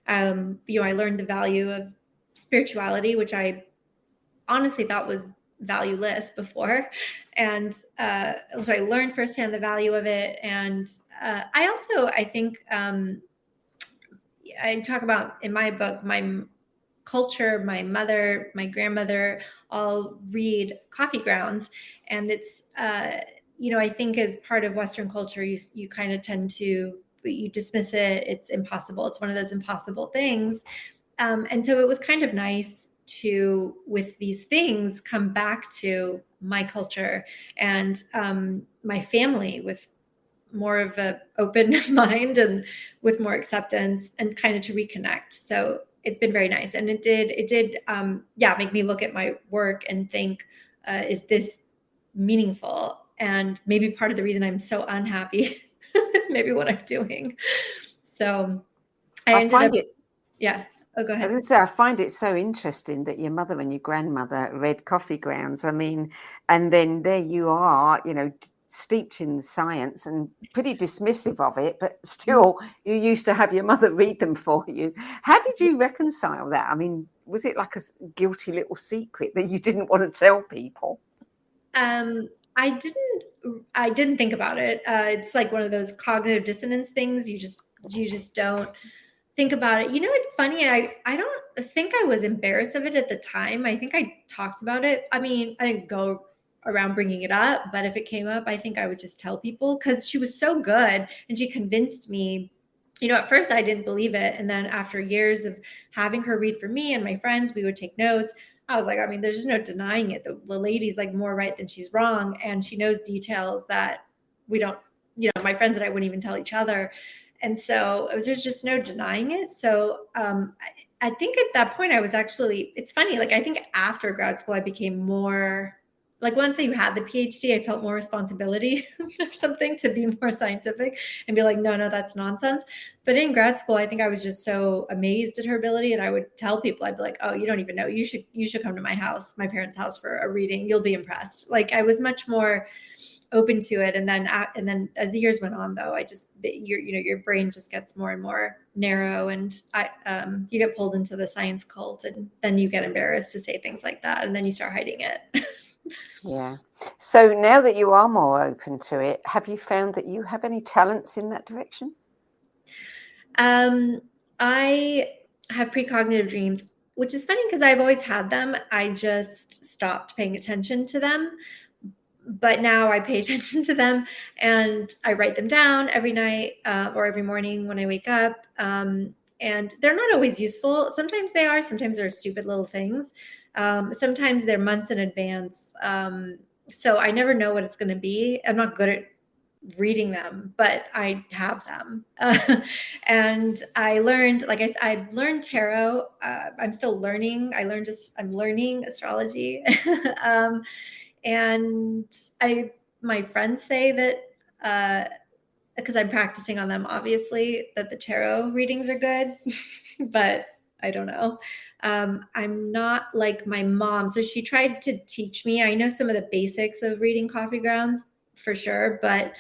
You know, I learned the value of spirituality, which I honestly thought was valueless before. And so I learned firsthand the value of it. And I think I talk about in my book, my culture, my mother, my grandmother all read coffee grounds. And it's, you know, I think as part of Western culture, you kind of tend to, you dismiss it. It's impossible. It's one of those impossible things. And so it was kind of nice to, with these things, come back to my culture and my family with more of an open mind and with more acceptance and kind of to reconnect. So it's been very nice. And it did make me look at my work and think, is this meaningful? And maybe part of the reason I'm so unhappy is maybe what I'm doing. So I find it. Yeah. Oh, go ahead. I was going to say, I find it so interesting that your mother and your grandmother read coffee grounds. I mean, and then there you are, you know, steeped in science and pretty dismissive of it, but still you used to have your mother read them for you. How did you reconcile that? I mean, was it like a guilty little secret that you didn't want to tell people? I didn't think about it. It's like one of those cognitive dissonance things. You just don't think about it. You know, it's funny. I don't think I was embarrassed of it at the time. I think I talked about it. I mean, I didn't go around bringing it up, but if it came up, I think I would just tell people because she was so good and she convinced me. You know, at first I didn't believe it. And then after years of having her read for me and my friends, we would take notes. I was like, I mean, there's just no denying it. The lady's like more right than she's wrong. And she knows details that we don't, you know, my friends and I wouldn't even tell each other. And so there's just no denying it. So I think at that point I was actually, it's funny, like I think after grad school, I became more, like once you had the PhD, I felt more responsibility or something to be more scientific and be like, no, that's nonsense. But in grad school, I think I was just so amazed at her ability. And I would tell people, I'd be like, oh, you don't even know. You should come to my house, my parents' house for a reading. You'll be impressed. Like I was much more, open to it. And then as the years went on, though, your brain just gets more and more narrow, and you get pulled into the science cult, and then you get embarrassed to say things like that, and then you start hiding it. Yeah. So now that you are more open to it, have you found that you have any talents in that direction? I have precognitive dreams, which is funny because I've always had them. I just stopped paying attention to them. But now I pay attention to them, and I write them down every night or every morning when I wake up. And they're not always useful. Sometimes they are. Sometimes they're stupid little things. Sometimes they're months in advance. So I never know what it's going to be. I'm not good at reading them, but I have them. And I learned, I learned tarot. I'm still learning. I'm learning astrology. And my friends say that, because I'm practicing on them, obviously, that the tarot readings are good, but I don't know. I'm not like my mom. So she tried to teach me. I know some of the basics of reading coffee grounds for sure, but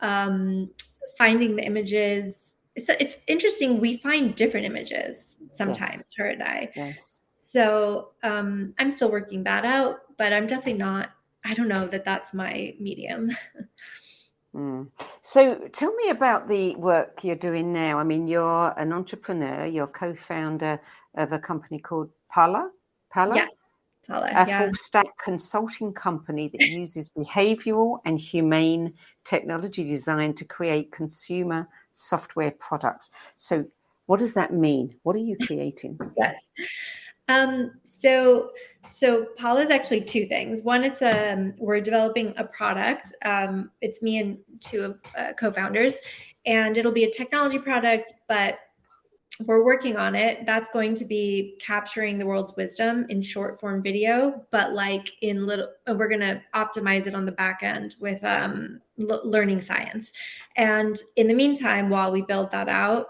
finding the images, it's interesting. We find different images sometimes, yes. Her and I. Yes. So I'm still working that out, but I'm definitely not, I don't know that that's my medium. So tell me about the work you're doing now. I mean, you're an entrepreneur, you're co-founder of a company called Pala? Yes, Pala, full stack consulting company that uses behavioral and humane technology design to create consumer software products. So what does that mean? What are you creating? Yes. So Pala is actually two things. One, it's we're developing a product. It's me and two co-founders, and it'll be a technology product, but we're working on it. That's going to be capturing the world's wisdom in short form video, but like we're going to optimize it on the back end with learning science. And in the meantime, while we build that out,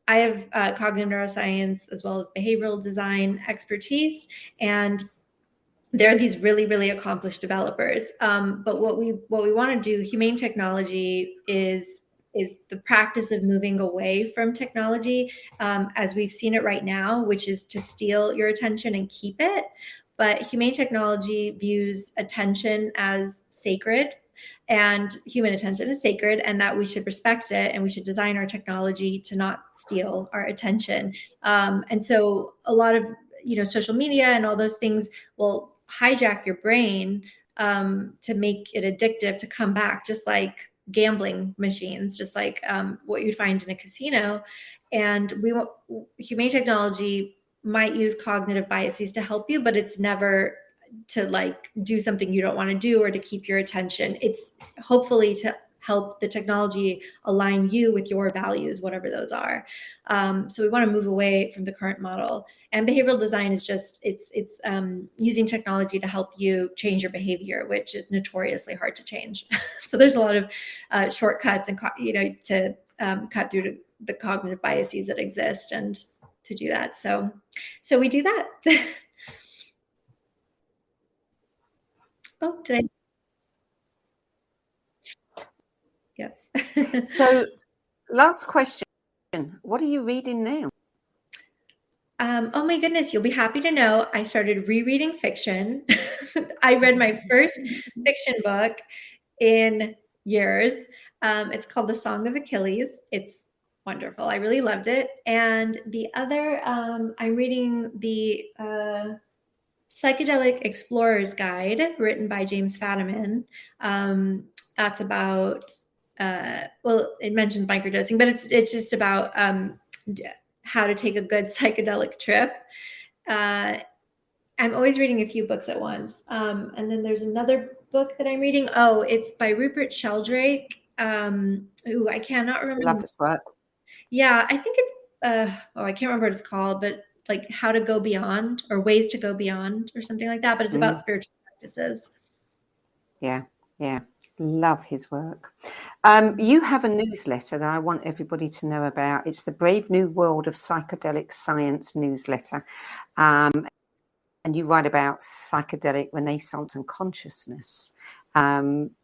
I have cognitive neuroscience as well as behavioral design expertise, and they're these really, really accomplished developers. But what we want to do, humane technology is the practice of moving away from technology as we've seen it right now, which is to steal your attention and keep it. But humane technology views attention as sacred, and human attention is sacred, and that we should respect it, and we should design our technology to not steal our attention. And so a lot of social media and all those things will hijack your brain to make it addictive to come back, just like gambling machines, just like what you'd find in a casino. And humane technology might use cognitive biases to help you, but it's never to like do something you don't want to do or to keep your attention. It's hopefully to help the technology align you with your values, whatever those are. So we want to move away from the current model. And behavioral design is just, it's using technology to help you change your behavior, which is notoriously hard to change. So there's a lot of shortcuts and, to cut through the cognitive biases that exist and to do that. So we do that. Oh, did I? Yes. So last question, what are you reading now? Oh my goodness, you'll be happy to know I started rereading fiction. I read my first fiction book in years. It's called The Song of Achilles. It's wonderful. I really loved it. And the other, I'm reading the Psychedelic Explorer's Guide, written by James Fadiman. That's about, it mentions microdosing, but it's just about how to take a good psychedelic trip. I'm always reading a few books at once. And then there's another book that I'm reading. Oh, it's by Rupert Sheldrake. I cannot remember. Love this book. Yeah, I think it's, I can't remember what it's called, but like How to Go Beyond or Ways to Go Beyond or something like that. But it's about spiritual practices. Yeah. Love his work. You have a newsletter that I want everybody to know about. It's the Brave New World of Psychedelic Science newsletter. And you write about psychedelic renaissance and consciousness.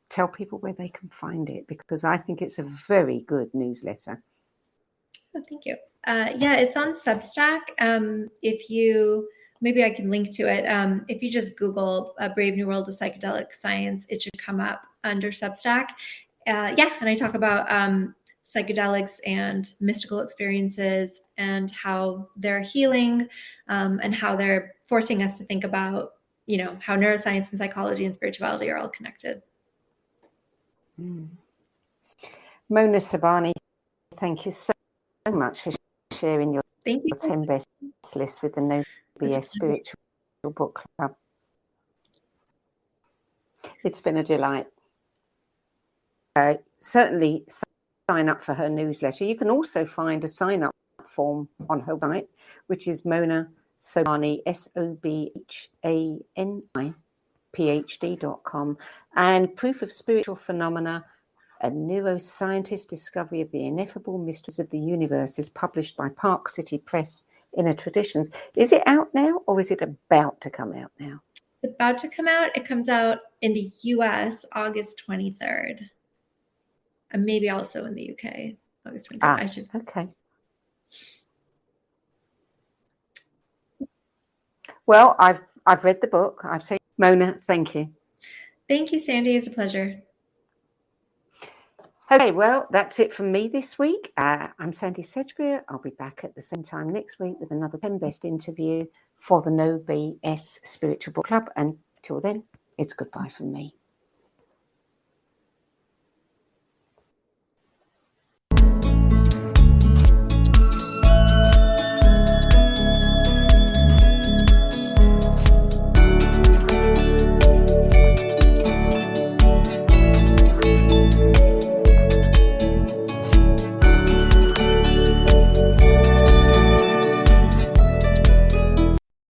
tell people where they can find it, because I think it's a very good newsletter. Oh, thank you. Yeah, it's on Substack. Maybe I can link to it. If you just Google A Brave New World of Psychedelic Science, it should come up under Substack. And I talk about psychedelics and mystical experiences and how they're healing, and how they're forcing us to think about, how neuroscience and psychology and spirituality are all connected. Mona Sobhani, thank you so much for sharing your 10 best list with the No BS Spiritual Book Club. It's been a delight. Certainly sign up for her newsletter. You can also find a sign-up form on her site, which is Mona Sobhani, Sobhani PhD.com, and Proof of Spiritual Phenomena, a neuroscientist discovery of the ineffable mysteries of the universe, is published by Park City Press, Inner Traditions. Is it out now, or is it about to come out now? It's about to come out. It comes out in the US August 23rd. And maybe also in the UK August 23rd. Okay. Well, I've read the book. I've seen Mona. Thank you. Thank you, Sandie. It's a pleasure. Okay, well, that's it from me this week. I'm Sandie Sedgbeer. I'll be back at the same time next week with another 10 best interview for the No BS Spiritual Book Club. And till then, it's goodbye from me.